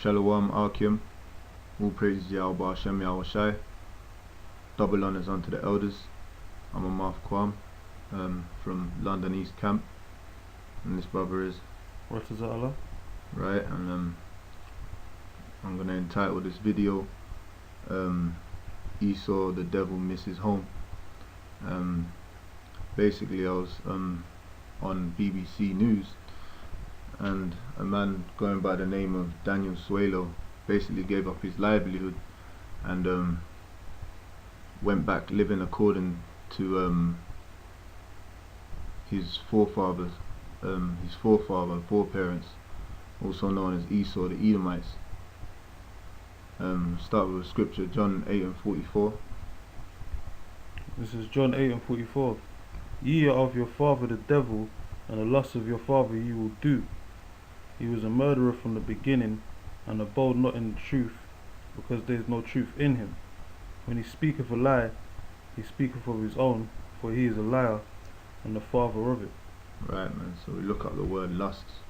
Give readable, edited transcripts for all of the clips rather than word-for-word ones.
Shalom Arkium, all praises Yahweh Hashem Yahweh Shai. Double honours unto the elders. I'm Amaf Kwam from London East Camp, and this brother is Allah. Right, and I'm going to entitle this video Esau the Devil Misses Home. Basically I was on BBC News, and a man going by the name of Daniel Suelo basically gave up his livelihood and went back living according to his forefather, foreparents, also known as Esau the Edomites. Start with scripture, John 8:44. This is John 8:44. Ye are of your father the devil, and the lust of your father ye will do. He was a murderer from the beginning, and abode not in the truth, because there is no truth in him. When he speaketh a lie, he speaketh of his own, for he is a liar, and the father of it. Right, man, so we look up the word lusts.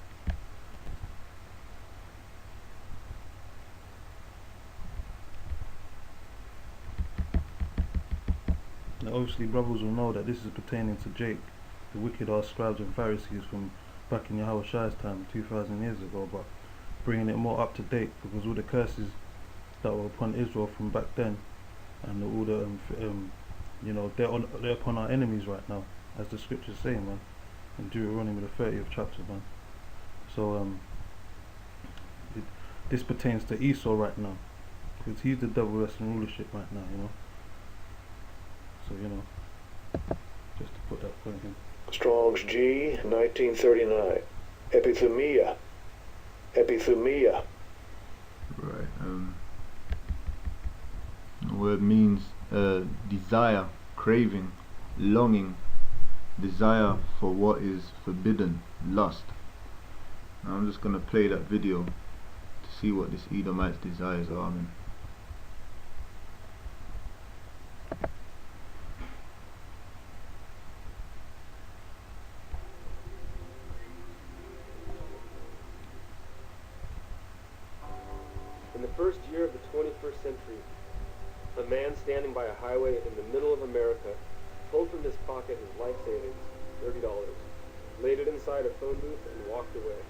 Now obviously brothers will know that this is pertaining to Jake, the wicked ass scribes and Pharisees from back in Yahweh Shai's time, 2,000 years ago, but bringing it more up to date, because all the curses that were upon Israel from back then, and all the they're upon our enemies right now, as the scriptures say, man, in Deuteronomy the 30th chapter, man. So this pertains to Esau right now, because he's the devil that's in rulership right now, So just to put that point in. Strong's G, 1939. Epithumia. Epithumia. Right. The word means desire, craving, longing, desire for what is forbidden, lust. Now I'm just gonna play that video to see what this Edomite's desires are, man. In the first year of the 21st century, a man standing by a highway in the middle of America pulled from his pocket his life savings, $30, laid it inside a phone booth, and walked away.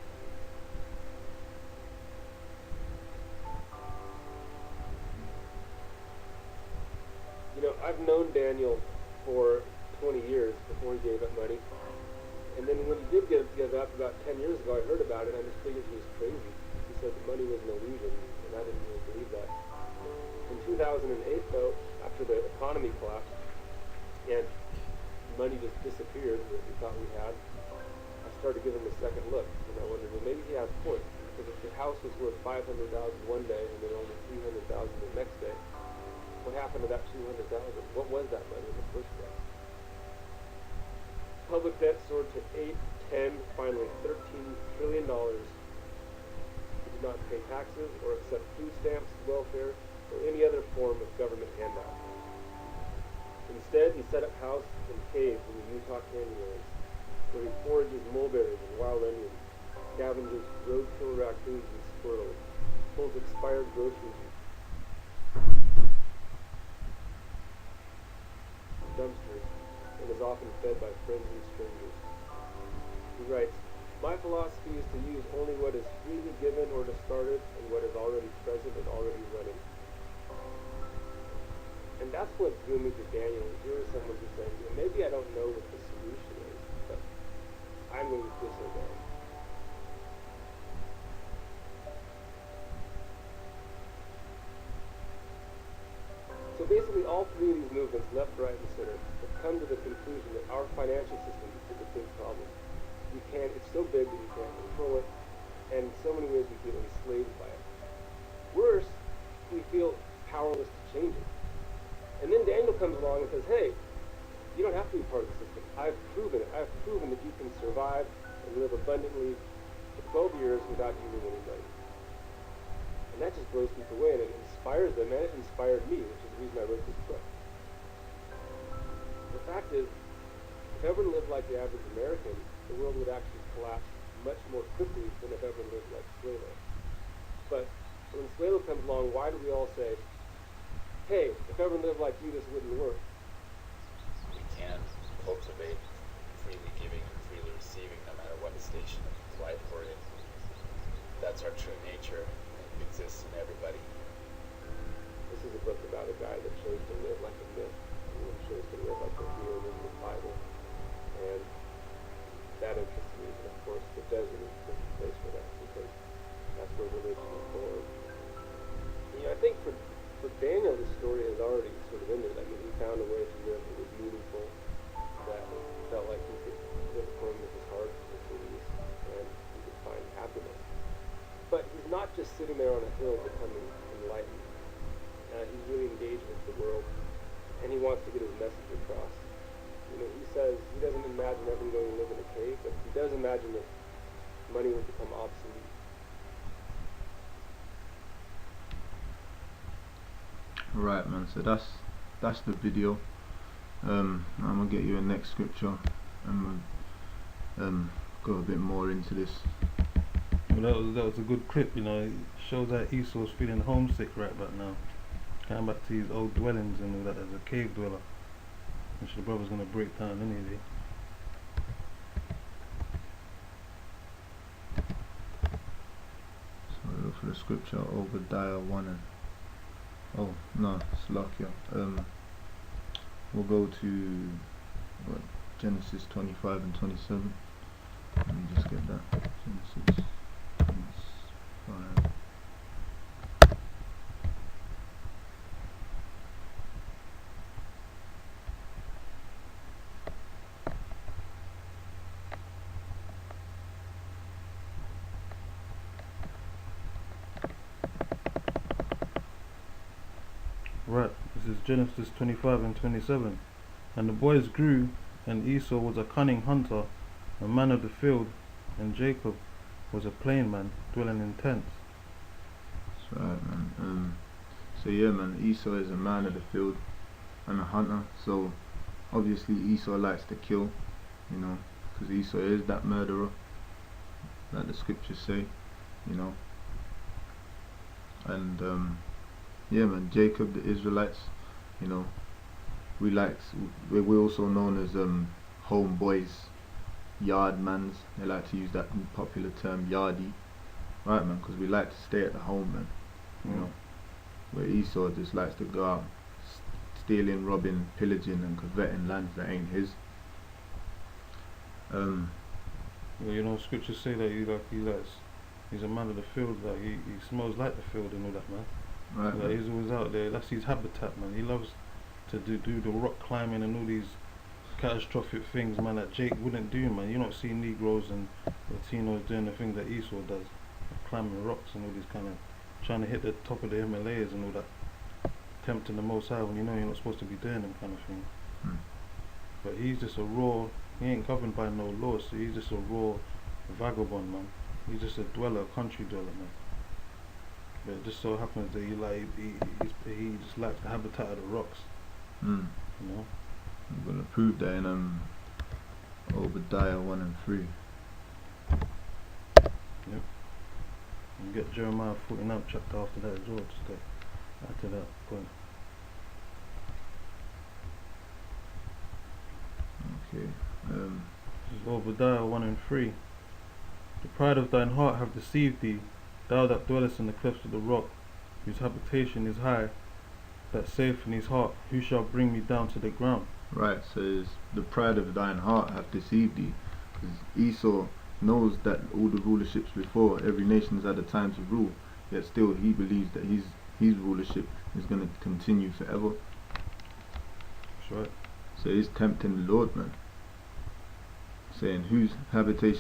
I've known Daniel for 20 years before he gave up money. And then when he did give up about 10 years ago, I heard about it, and I just figured he was crazy. He said the money was an illusion, and I didn't really believe that. In 2008, though, after the economy collapsed, and money just disappeared that we thought we had, I started giving him a second look, and I wondered, well, maybe he has a point. Because if the house was worth $500,000 one day, and then only $300,000 the next day, what happened to that $200,000? What was that money in the first place? Public debt soared to 8, 10, finally $13 trillion. He did not pay taxes or accept food stamps, welfare, or any other form of government handout. Instead, he set up house in caves in the Utah Canyons, where he forages mulberries and wild onions, scavenges roadkill raccoons and squirrels, pulls expired groceries dumpsters, and is often fed by friends and strangers. He writes, "My philosophy is to use only what is freely given or discarded and what is already present and already running." And that's what drew me to Daniel. Here is someone who's saying, maybe I don't know what the solution is, but I'm going to disobey. So basically all three of these movements, left, right, and center, have come to the conclusion that our financial system is a big problem. It's so big that you can't control it, and in so many ways we feel enslaved by it. Worse, we feel powerless to change it. And then Daniel comes along and says, hey, you don't have to be part of the system. I've proven it. I've proven that you can survive and live abundantly for 12 years without using any money. And that just blows people away, and it inspires them, and it inspired me, which is the reason I wrote this book. The fact is, if everyone lived like the average American, the world would actually collapse much more quickly than if everyone lived like slaves. But long, why do we all say, hey, if everyone lived like you, this wouldn't work? We can cultivate freely giving and freely receiving no matter what station of life we're in. That's our true nature. It exists in everybody. This is a book about a guy that chose to live like a myth, and chose to live like a real living Bible. And that interests me, and of course the desert is a perfect place for that, because that's where religion is born. You know, I think for Daniel, this story has already sort of ended. I mean, he found a way to live that was meaningful, that felt like he could live according to his heart with ease, and he could find happiness. But he's not just sitting there on a hill becoming enlightened. He's really engaged with the world, and he wants to get his message across. You know, he says he doesn't imagine everyone going to live in a cave, but he does imagine that money will become obsolete. Right, man, so that's the video. I'm gonna get you a next scripture and we'll go a bit more into this. Well, that was a good clip, you know. It shows that Esau's feeling homesick right about now, going back to his old dwellings and all that, as a cave dweller, which the brother's gonna break down anyway. So we look for the scripture, Obadiah 1 and Slakia. We'll go to Genesis 25 and 27. Let me just get that. Genesis 25. Right, this is Genesis 25 and 27. And the boys grew, and Esau was a cunning hunter, a man of the field, and Jacob was a plain man, dwelling in tents. That's right, man. So yeah, man, Esau is a man of the field and a hunter. So obviously Esau likes to kill, you know, because Esau is that murderer, like the scriptures say, you know. And yeah, man, Jacob, the Israelites, you know, we're also known as homeboys, yardmans. They like to use that popular term, yardie, right, man, because we like to stay at the home, man, you know. Where Esau just likes to go out stealing, robbing, pillaging and coveting lands that ain't his. Well, you know, scriptures say that he's a man of the field, like he smells like the field and all that, man. Right, Like, he's always out there. That's his habitat, man. He loves to do the rock climbing and all these catastrophic things, man, that Jake wouldn't do, man. You don't see Negroes and Latinos doing the things that Esau does, climbing rocks and all these kind of, trying to hit the top of the Himalayas and all that, tempting the Most High when you know you're not supposed to be doing them kind of thing. But he's just a raw, he ain't governed by no laws, so he's just a raw vagabond, man. He's just a dweller, a country dweller, man. But it just so happens that he just likes the habitat of the rocks, you know. I'm gonna prove that in Obadiah 1 and 3. Yep. And get Jeremiah 49 chapter after that as well, just to add to that point. Okay. This is Obadiah 1 and 3. The pride of thine heart have deceived thee, thou that dwellest in the clefts of the rock, whose habitation is high, that saith in his heart, who shall bring me down to the ground? Right, says the pride of thine heart hath deceived thee, because Esau knows that all the rulerships before, every nation has had a time to rule, yet still he believes that his rulership is going to continue forever. That's right. So he's tempting the Lord, man, saying whose habitation